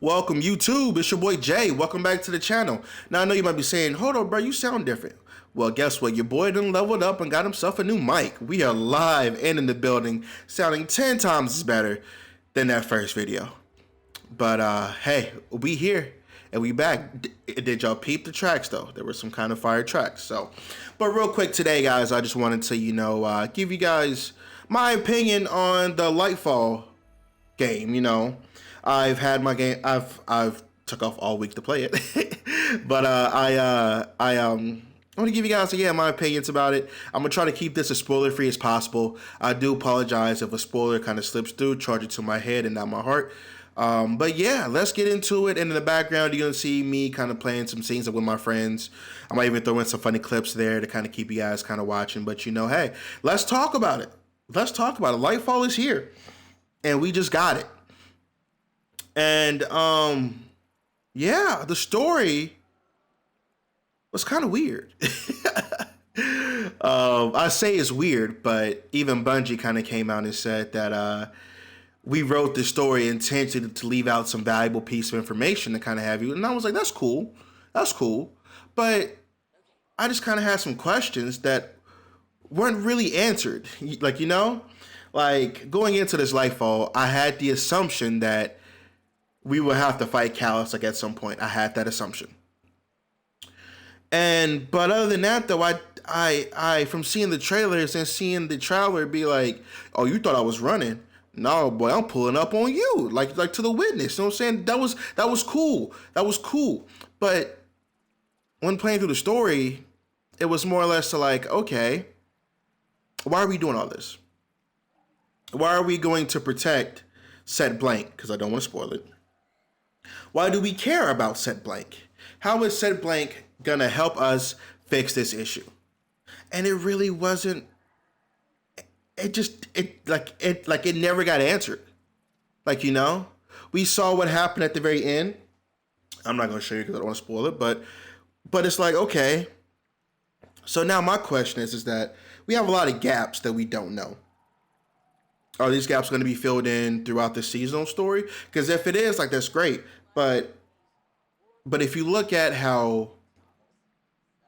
Welcome YouTube, it's your boy Jay. Welcome back to the channel. Now I know you might be saying, hold on bro, you sound different. Well, guess what? Your boy done leveled up and got himself a new mic. We are live and in the building, sounding 10 times as better than that first video. But hey, we here and we back. Did y'all peep the tracks though? There were some kind of fire tracks. But real quick today, guys, I just wanted to, give you guys my opinion on the Lightfall game. I've had my game. I've took off all week to play it, but I want to give you guys my opinions about it. I'm gonna try to keep this as spoiler free as possible. I do apologize if a spoiler kind of slips through. Charge it to my head and not my heart. But yeah, let's get into it. And in the background, you're gonna see me kind of playing some scenes with my friends. I might even throw in some funny clips there to kind of keep you guys kind of watching. But hey, let's talk about it. Lightfall is here, and we just got it. And yeah, the story was kind of weird. I say it's weird, but even Bungie kind of came out and said that we wrote this story intentionally to leave out some valuable piece of information to kind of have you. And I was like, that's cool. But I just kind of had some questions that weren't really answered. Like going into this Lightfall, I had the assumption that we will have to fight Callus at some point. I had that assumption. But other than that though, I from seeing the trailers and seeing the traveler be like, oh, you thought I was running? No, boy, I'm pulling up on you. Like to the witness. You know what I'm saying? That was cool. But when playing through the story, it was more or less to like, okay, why are we doing all this? Why are we going to protect Set Blank? Because I don't want to spoil it. Why do we care about Set Blank? How is Set Blank gonna help us fix this issue? And it really wasn't. It never got answered. We saw what happened at the very end. I'm not gonna show you because I don't want to spoil it, but it's like, okay. So now my question is that we have a lot of gaps that we don't know. Are these gaps going to be filled in throughout the seasonal story? Because if it is, that's great. But if you look at how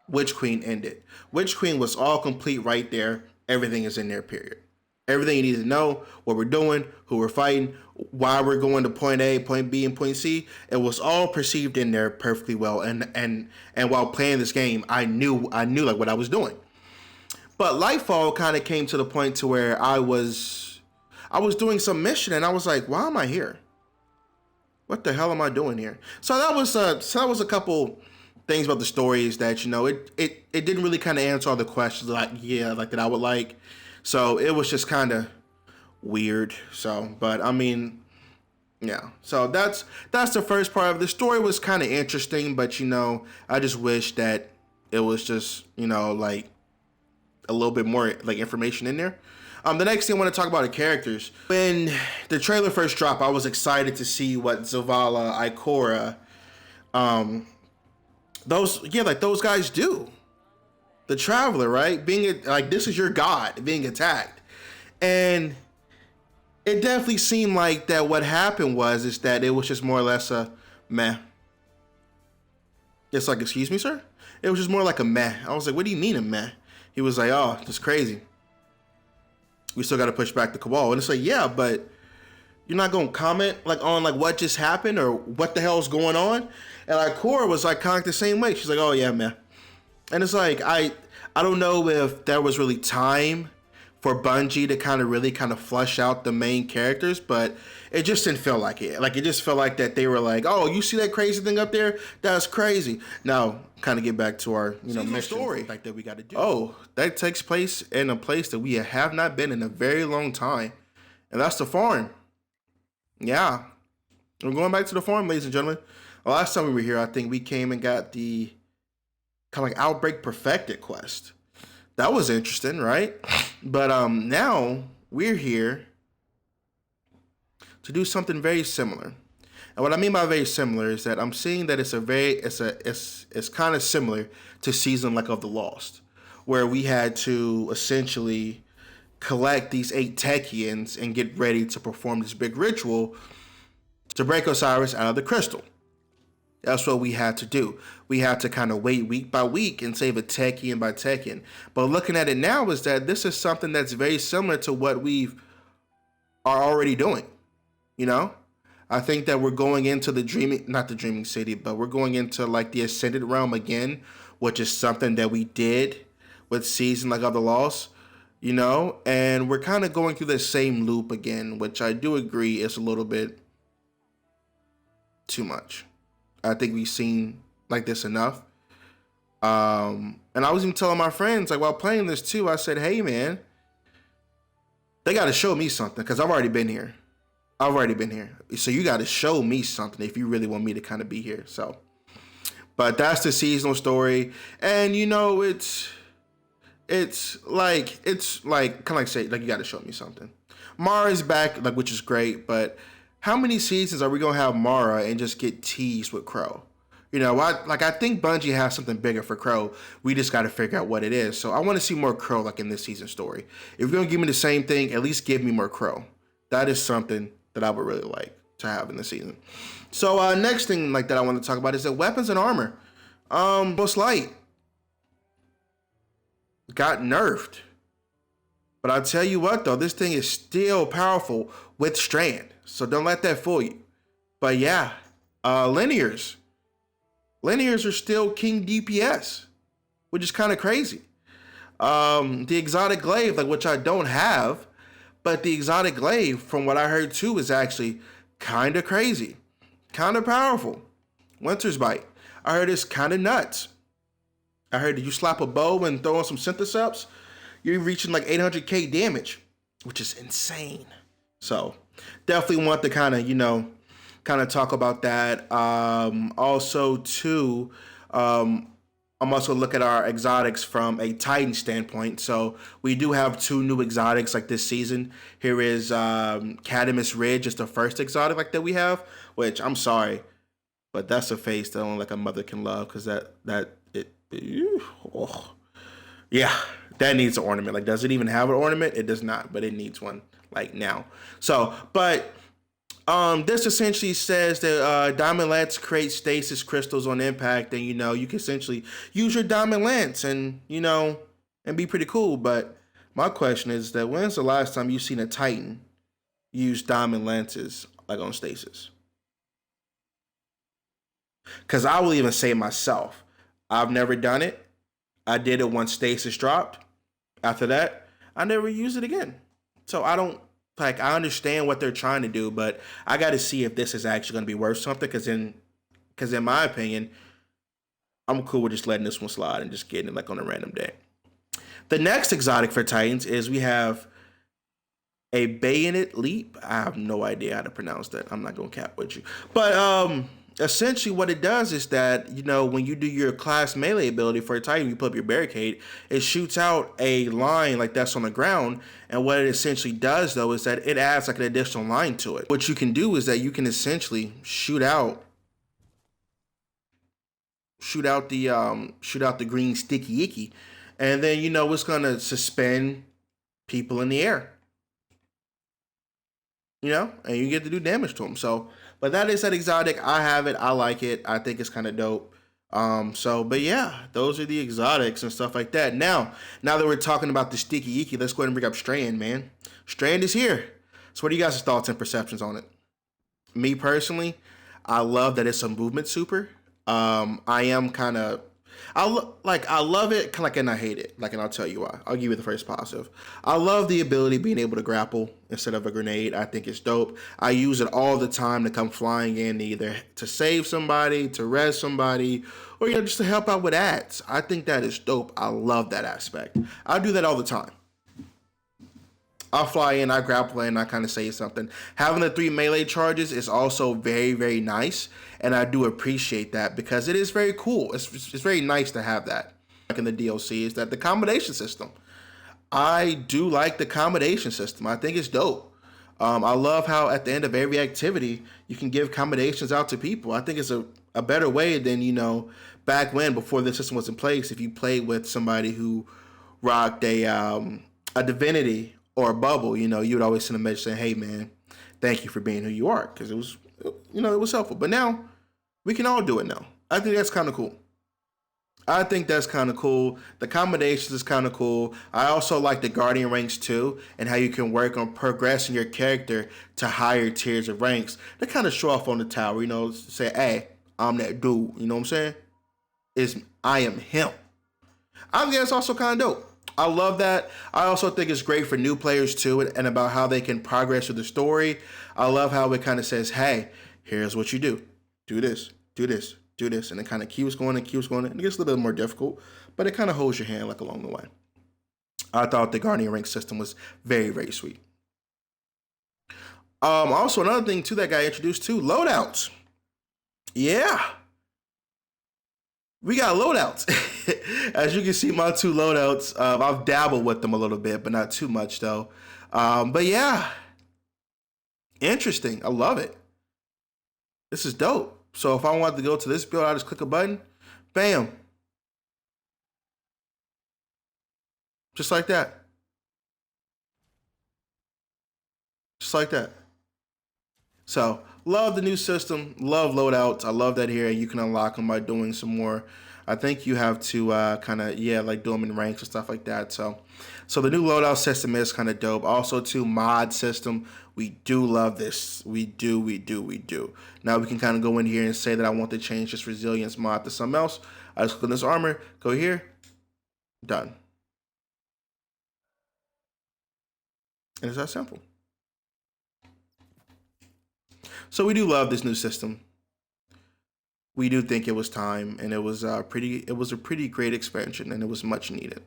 Witch Queen ended, Witch Queen was all complete right there. Everything is in there, period. Everything you need to know, what we're doing, who we're fighting, why we're going to point A, point B, and point C. It was all perceived in there perfectly well. And while playing this game, I knew what I was doing. But Lightfall kind of came to the point to where I was doing some mission and I was like, why am I here? What the hell am I doing here? So that was a couple things about the stories that, it didn't really kind of answer all the questions that I would like. So it was just kind of weird. But I mean, yeah. So that's the first part of the story. Was kind of interesting, but I just wish that it was just, a little bit more information in there. The next thing I want to talk about are characters. When the trailer first dropped, I was excited to see what Zavala, Ikora, those guys do. The Traveler, right? This is your god being attacked. And it definitely seemed like that what happened is that it was just more or less a meh. It's like, excuse me, sir? It was just more like a meh. I was like, what do you mean a meh? He was like, oh, that's crazy. We still got to push back the Cabal. And it's like, yeah, but you're not going to comment on what just happened or what the hell's going on? And Cora was kind of the same way. She's like, oh yeah, man. And it's like, I don't know if there was really time for Bungie to really flush out the main characters, but it just didn't feel like it. It just felt like that they were like, oh, you see that crazy thing up there? That's crazy. Now, kind of get back to our, mission story that we got to do. Oh, that takes place in a place that we have not been in a very long time. And that's the farm. Yeah. We're going back to the farm, ladies and gentlemen. The last time we were here, I think we came and got the Outbreak Perfected quest. That was interesting, right? But now we're here to do something very similar. And what I mean by very similar is that I'm seeing that it's kind of similar to Season of the Lost, where we had to essentially collect these 8 Techians and get ready to perform this big ritual to break Osiris out of the crystal. That's what we had to do. We had to kind of wait week by week and save a Tekken by Tekken. But looking at it now is that this is something that's very similar to what we are already doing. You know, I think that we're going into not the dreaming city, but we're going into like the ascended realm again, which is something that we did with Season like of the Lost, you know, and we're kind of going through the same loop again, which I do agree is a little bit too much. I think we've seen like this enough. And I was even telling my friends, like while playing this too, I said, hey man, they got to show me something because I've already been here. So you got to show me something if you really want me to kind of be here. So, but that's the seasonal story. And you know, it's like kind of like say, like you got to show me something. Mara's back, like, which is great, but how many seasons are we gonna have Mara and just get teased with Crow? You know, I think Bungie has something bigger for Crow. We just got to figure out what it is. So I want to see more Crow, like in this season story. If you're gonna give me the same thing, at least give me more Crow. That is something that I would really like to have in the season. So next thing like that I want to talk about is that weapons and armor. Most Light got nerfed. But I'll tell you what though, this thing is still powerful with Strand. So don't let that fool you. But yeah, linears. Linears are still king DPS, which is kind of crazy. The exotic glaive, like which I don't have, but the exotic glaive, from what I heard too, is actually kind of crazy, kind of powerful. Winter's Bite, I heard it's kind of nuts. I heard that you slap a bow and throw on some synthesups, you're reaching like 800k damage, which is insane. So definitely want to kind of talk about that. Also too, I'm also look at our exotics from a Titan standpoint. So we do have 2 new exotics like this season. Here is Cadamus Ridge, is the first exotic like that we have, which I'm sorry, but that's a face that only like a mother can love, because yeah, that needs an ornament. Like, does it even have an ornament? It does not, but it needs one like now. So, but this essentially says that Diamond Lance creates stasis crystals on impact, and you know you can essentially use your Diamond Lance and and be pretty cool. But my question is that when's the last time you've seen a Titan use Diamond Lances like on stasis? Because I will even say myself, I've never done it. I did it once stasis dropped. After that, I never used it again. So I understand what they're trying to do, but I got to see if this is actually going to be worth something. Because in my opinion, I'm cool with just letting this one slide and just getting it like on a random day. The next exotic for Titans is we have a Bayonet Leap. I have no idea how to pronounce that. I'm not going to cap with you. But essentially what it does is that, when you do your class melee ability for a Titan, you put up your barricade, it shoots out a line like that's on the ground. And what it essentially does though is that it adds like an additional line to it. What you can do is that you can essentially shoot out the green sticky icky, and then it's gonna suspend people in the air. And you get to do damage to them. So, but that is that exotic. I have it. I like it. I think it's kind of dope. But yeah, those are the exotics and stuff like that. Now that we're talking about the sticky icky, let's go ahead and bring up Strand, man. Strand is here. So what are you guys' thoughts and perceptions on it? Me personally, I love that it's a movement super. I love it, and I hate it. And I'll tell you why. I'll give you the first positive. I love the ability of being able to grapple instead of a grenade. I think it's dope. I use it all the time to come flying in, either to save somebody, to res somebody, or just to help out with ads. I think that is dope. I love that aspect. I do that all the time. I'll fly in, I grapple in, I kind of say something. Having the 3 melee charges is also very, very nice, and I do appreciate that because it is very cool. It's very nice to have that. Like in the DLC, is that the combination system. I do like the combination system. I think it's dope. I love how at the end of every activity, you can give combinations out to people. I think it's a better way than, back when, before the system was in place, if you played with somebody who rocked a divinity or a bubble, you would always send a message saying, hey man, thank you for being who you are. Because it was helpful. But now we can all do it now. I think that's kind of cool. I think that's kind of cool. The combinations is kind of cool. I also like the Guardian ranks too, and how you can work on progressing your character to higher tiers of ranks. They kind of show off on the tower, say, hey, I'm that dude. You know what I'm saying? I am him. I think that's also kind of dope. I love that. I also think it's great for new players too, and about how they can progress through the story. I love how it kind of says, hey, here's what you do. Do this, do this, do this. And it kind of keeps going and keeps going. And it gets a little bit more difficult, but it kind of holds your hand like along the way. I thought the Guardian rank system was very, very sweet. Also, another thing too that got introduced to, loadouts. Yeah. We got loadouts. As you can see, my two loadouts, I've dabbled with them a little bit, but not too much though. But yeah, interesting. I love it. This is dope. So if I want to go to this build, I just click a button, bam. Just like that. Just like that. So love the new system, love loadouts. I love that here. You can unlock them by doing some more. I think you have to kind of, like do them in ranks and stuff like that. So the new loadout system is kind of dope. Also too, mod system. We do love this. We do. Now we can kind of go in here and say that I want to change this resilience mod to something else. I just click on this armor, go here, done. And it's that simple. So we do love this new system. We do think it was time, and it was a pretty great expansion, and it was much needed.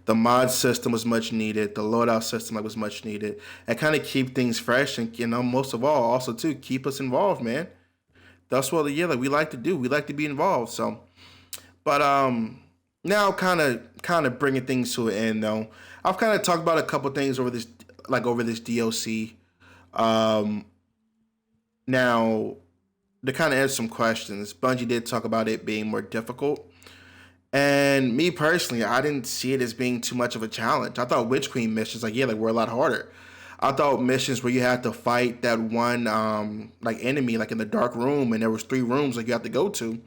The mod system was much needed. The loadout system was much needed, and kind of keep things fresh, and most of all, also too, keep us involved, man. That's what we like to do. We like to be involved. So, but now kind of bringing things to an end though. I've kind of talked about a couple things over this DLC. Now, to kind of answer some questions, Bungie did talk about it being more difficult. And me personally, I didn't see it as being too much of a challenge. I thought Witch Queen missions, were a lot harder. I thought missions where you had to fight that one enemy, in the dark room, and there was 3 rooms you had to go to.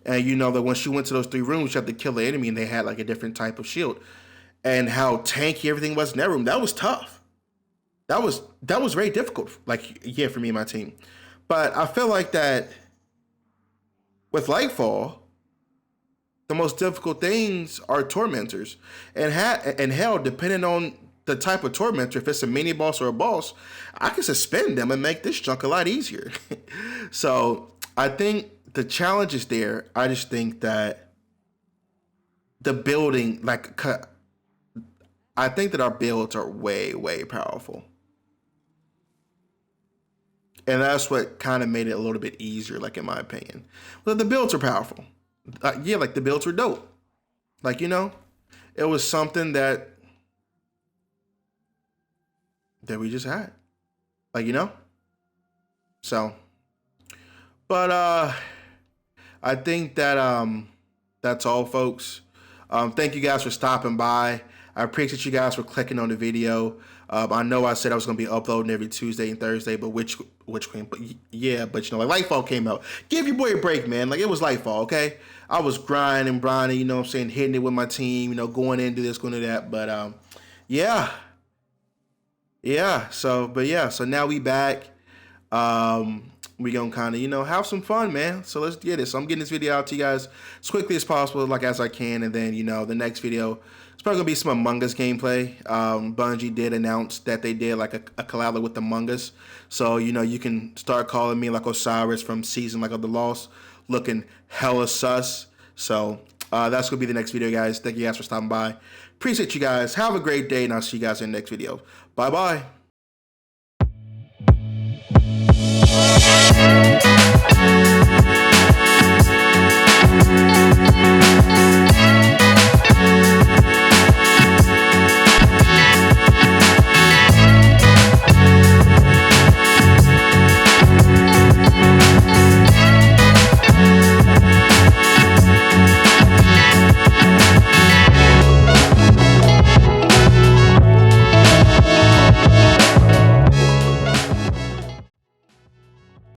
And that once you went to those 3 rooms, you had to kill the enemy, and they had a different type of shield. And how tanky everything was in that room, that was tough. That was very difficult, for me and my team. But I feel like that with Lightfall, the most difficult things are tormentors. And hell, depending on the type of tormentor, if it's a mini boss or a boss, I can suspend them and make this junk a lot easier. So I think the challenge is there. I just think that the building, I think that our builds are way, way powerful. And that's what kind of made it a little bit easier, in my opinion. But the builds are powerful. The builds were dope. It was something that we just had. So, but I think that that's all, folks. Thank you guys for stopping by. I appreciate you guys for clicking on the video. I know I said I was going to be uploading every Tuesday and Thursday, but Witch Queen, but Lightfall came out. Give your boy a break, man. It was Lightfall, okay? I was grinding, hitting it with my team, going into this, going to that, but yeah. So now we back. We gonna kind of, have some fun, man. So let's get it. So I'm getting this video out to you guys as quickly as possible, as I can, and then, the next video, it's probably gonna be some Among Us gameplay. Bungie did announce that they did a collab with Among Us. So, you can start calling me Osiris from Season of the Lost, looking hella sus. So that's gonna be the next video, guys. Thank you guys for stopping by. Appreciate you guys. Have a great day, and I'll see you guys in the next video. Bye-bye.